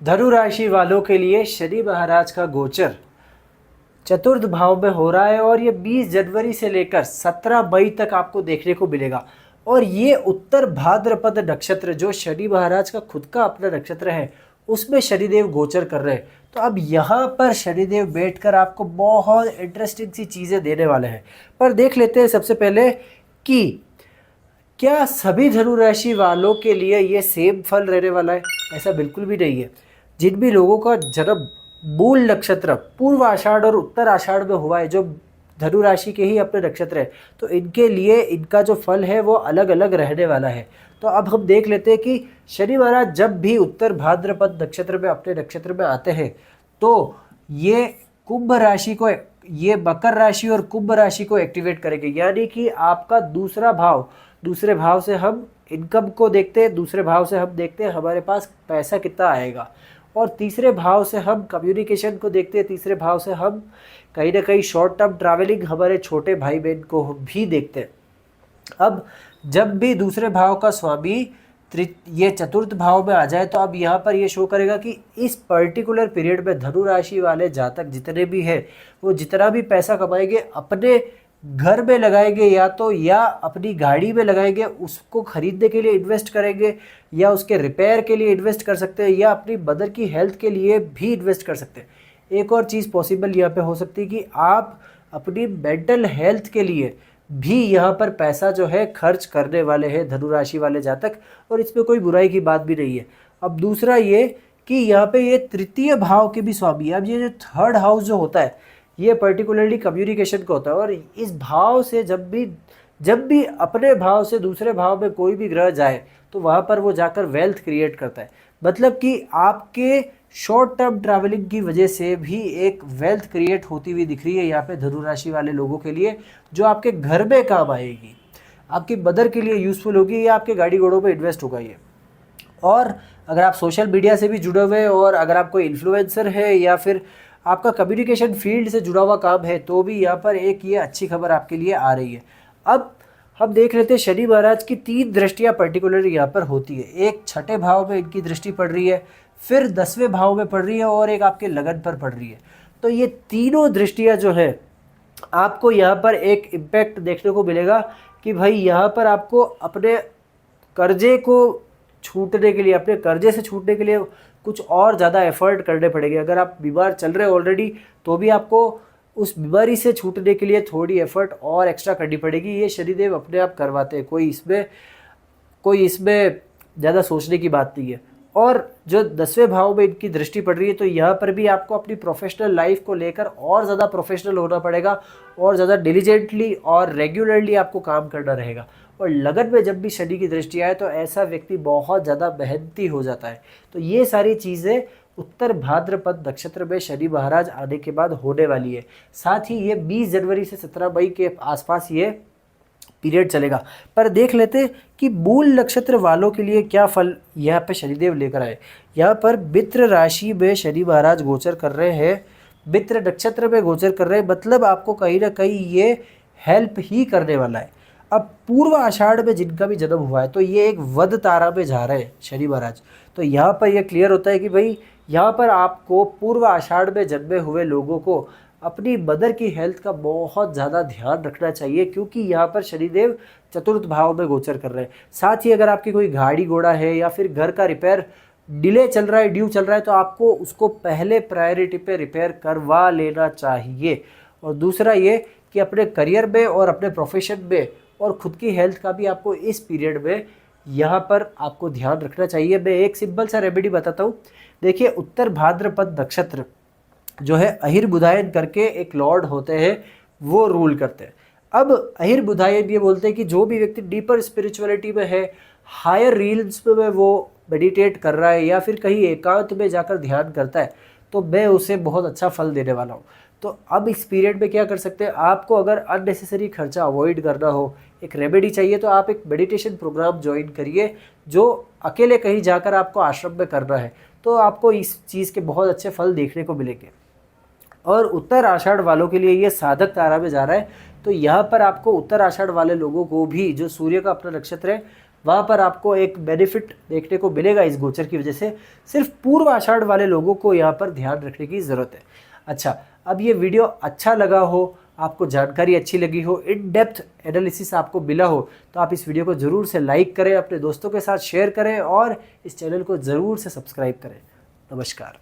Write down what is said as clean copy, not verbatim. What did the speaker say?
धनु राशि वालों के लिए शनि महाराज का गोचर चतुर्थ भाव में हो रहा है और ये 20 जनवरी से लेकर 17 मई तक आपको देखने को मिलेगा। और ये उत्तर भाद्रपद नक्षत्र जो शनि महाराज का खुद का अपना नक्षत्र है उसमें शनिदेव गोचर कर रहे हैं। तो अब यहाँ पर शनिदेव बैठकर आपको बहुत इंटरेस्टिंग सी चीज़ें देने वाले हैं। पर देख लेते हैं सबसे पहले कि क्या सभी धनु राशि वालों के लिए ये सेम फल रहने वाला है? ऐसा बिल्कुल भी नहीं है। जिन भी लोगों का जन्म मूल नक्षत्र पूर्व आषाढ़ और उत्तर आषाढ़ में हुआ है, जो धनु राशि के ही अपने नक्षत्र है, तो इनके लिए इनका जो फल है वो अलग अलग रहने वाला है। तो अब हम देख लेते हैं कि शनि महाराज जब भी उत्तर भाद्रपद नक्षत्र में अपने नक्षत्र में आते हैं तो ये कुंभ राशि को, ये मकर राशि और कुंभ राशि को एक्टिवेट करेंगे। यानी कि आपका दूसरा भाव, दूसरे भाव से हम इनकम को देखते हैं, दूसरे भाव से हम देखते हैं हमारे पास पैसा कितना आएगा, और तीसरे भाव से हम कम्युनिकेशन को देखते हैं, तीसरे भाव से हम कहीं ना कहीं शॉर्ट टर्म ट्रैवलिंग, हमारे छोटे भाई बहन को भी देखते हैं। अब जब भी दूसरे भाव का स्वामी ये चतुर्थ भाव में आ जाए तो अब यहाँ पर ये शो करेगा कि इस पर्टिकुलर पीरियड में धनु राशि वाले जातक जितने भी हैं वो जितना भी पैसा कमाएंगे अपने घर में लगाएंगे, या अपनी गाड़ी में लगाएंगे, उसको खरीदने के लिए इन्वेस्ट करेंगे, या उसके रिपेयर के लिए इन्वेस्ट कर सकते हैं, या अपनी मदर की हेल्थ के लिए भी इन्वेस्ट कर सकते हैं। एक और चीज़ पॉसिबल यहाँ पे हो सकती है कि आप अपनी मेंटल हेल्थ के लिए भी यहाँ पर पैसा जो है खर्च करने वाले हैं धनु राशि वाले जातक, और इसमें कोई बुराई की बात भी नहीं है। अब दूसरा ये कि यहाँ पे ये तृतीय भाव के भी स्वामी है। अब ये जो थर्ड हाउस जो होता है ये पर्टिकुलरली कम्युनिकेशन का होता है, और इस भाव से जब भी अपने भाव से दूसरे भाव में कोई भी ग्रह जाए तो वहाँ पर वो जाकर वेल्थ क्रिएट करता है। मतलब कि आपके शॉर्ट टर्म ट्रैवलिंग की वजह से भी एक वेल्थ क्रिएट होती हुई दिख रही है यहाँ पे धनु राशि वाले लोगों के लिए, जो आपके घर में काम आएगी, आपकी मदर के लिए यूज़फुल होगी, या आपके गाड़ी घोड़ों में इन्वेस्ट होगा ये। और अगर आप सोशल मीडिया से भी जुड़े हुए और अगर आप कोई इन्फ्लुएंसर है या फिर आपका कम्युनिकेशन फील्ड से जुड़ा हुआ काम है तो भी यहाँ पर एक ये अच्छी खबर आपके लिए आ रही है। अब हम देख लेते हैं शनि महाराज की 3 दृष्टियाँ पर्टिकुलर यहाँ पर होती है। एक छठे भाव में इनकी दृष्टि पड़ रही है, फिर 10वें भाव में पड़ रही है, और एक आपके लगन पर पड़ रही है। तो ये तीनों दृष्टियाँ जो है आपको यहाँ पर एक इम्पैक्ट देखने को मिलेगा कि भाई यहाँ पर आपको अपने कर्जे को छूटने के लिए, अपने कर्जे से छूटने के लिए कुछ और ज़्यादा एफर्ट करने पड़ेंगे। अगर आप बीमार चल रहे हो ऑलरेडी तो भी आपको उस बीमारी से छूटने के लिए थोड़ी एफर्ट और एक्स्ट्रा करनी पड़ेगी। ये शनिदेव अपने आप करवाते हैं, कोई इसमें ज़्यादा सोचने की बात नहीं है। और जो 10वें भाव में इनकी दृष्टि पड़ रही है तो यहाँ पर भी आपको अपनी प्रोफेशनल लाइफ को लेकर और ज़्यादा प्रोफेशनल होना पड़ेगा, और ज़्यादा डिलीजेंटली और रेगुलरली आपको काम करना रहेगा। और लगन में जब भी शनि की दृष्टि आए तो ऐसा व्यक्ति बहुत ज़्यादा मेहनती हो जाता है। तो ये सारी चीज़ें उत्तर भाद्रपद नक्षत्र में शनि महाराज आने के बाद होने वाली है। साथ ही ये 20 जनवरी से 17 मई के आसपास ये पीरियड चलेगा। पर देख लेते हैं कि मूल नक्षत्र वालों के लिए क्या फल यहाँ पे शनिदेव लेकर आए। यहाँ पर मित्र राशि में शनि महाराज गोचर कर रहे हैं, मित्र नक्षत्र में गोचर कर रहे हैं, मतलब आपको कहीं ना कहीं ये हेल्प ही करने वाला है। अब पूर्व आषाढ़ में जिनका भी जन्म हुआ है तो ये एक वध तारा में जा रहे हैं शनि महाराज। तो यहाँ पर यह क्लियर होता है कि भाई यहाँ पर आपको पूर्व आषाढ़ में जन्मे हुए लोगों को अपनी मदर की हेल्थ का बहुत ज़्यादा ध्यान रखना चाहिए, क्योंकि यहाँ पर शनिदेव चतुर्थ भाव में गोचर कर रहे हैं। साथ ही अगर आपकी कोई गाड़ी घोड़ा है या फिर घर का रिपेयर डिले चल रहा है, ड्यू चल रहा है, तो आपको उसको पहले प्रायोरिटी पे रिपेयर करवा लेना चाहिए। और दूसरा ये कि अपने करियर में और अपने प्रोफेशन में और ख़ुद की हेल्थ का भी आपको इस पीरियड में यहाँ पर आपको ध्यान रखना चाहिए। मैं एक सिंपल सा रेमेडी बताता हूँ। देखिए, उत्तर भाद्रपद नक्षत्र जो है अहिर बुधायन करके एक लॉर्ड होते हैं, वो रूल करते हैं। अब अहिर बुधायन ये बोलते हैं कि जो भी व्यक्ति डीपर स्पिरिचुअलिटी में है, हायर रील्स में वो मेडिटेट कर रहा है या फिर कहीं एकांत में जाकर ध्यान करता है, तो मैं उसे बहुत अच्छा फल देने वाला हूँ। तो अब इस पीरियड में क्या कर सकते हैं, आपको अगर अननेसेसरी खर्चा अवॉइड करना हो, एक रेमेडी चाहिए, तो आप एक मेडिटेशन प्रोग्राम ज्वाइन करिए जो अकेले कहीं जाकर आपको आश्रम में करना है, तो आपको इस चीज़ के बहुत अच्छे फल देखने को मिलेंगे। और उत्तर आषाढ़ वालों के लिए ये साधक तारा में जा रहा है, तो यहाँ पर आपको उत्तर आषाढ़ वाले लोगों को भी, जो सूर्य का अपना नक्षत्र है, वहाँ पर आपको एक बेनिफिट देखने को मिलेगा इस गोचर की वजह से। सिर्फ पूर्व आषाढ़ वाले लोगों को यहाँ पर ध्यान रखने की ज़रूरत है। अच्छा, अब ये वीडियो अच्छा लगा हो, आपको जानकारी अच्छी लगी हो, इन डेप्थ एनालिसिस आपको मिला हो, तो आप इस वीडियो को ज़रूर से लाइक करें, अपने दोस्तों के साथ शेयर करें और इस चैनल को ज़रूर से सब्सक्राइब करें। नमस्कार।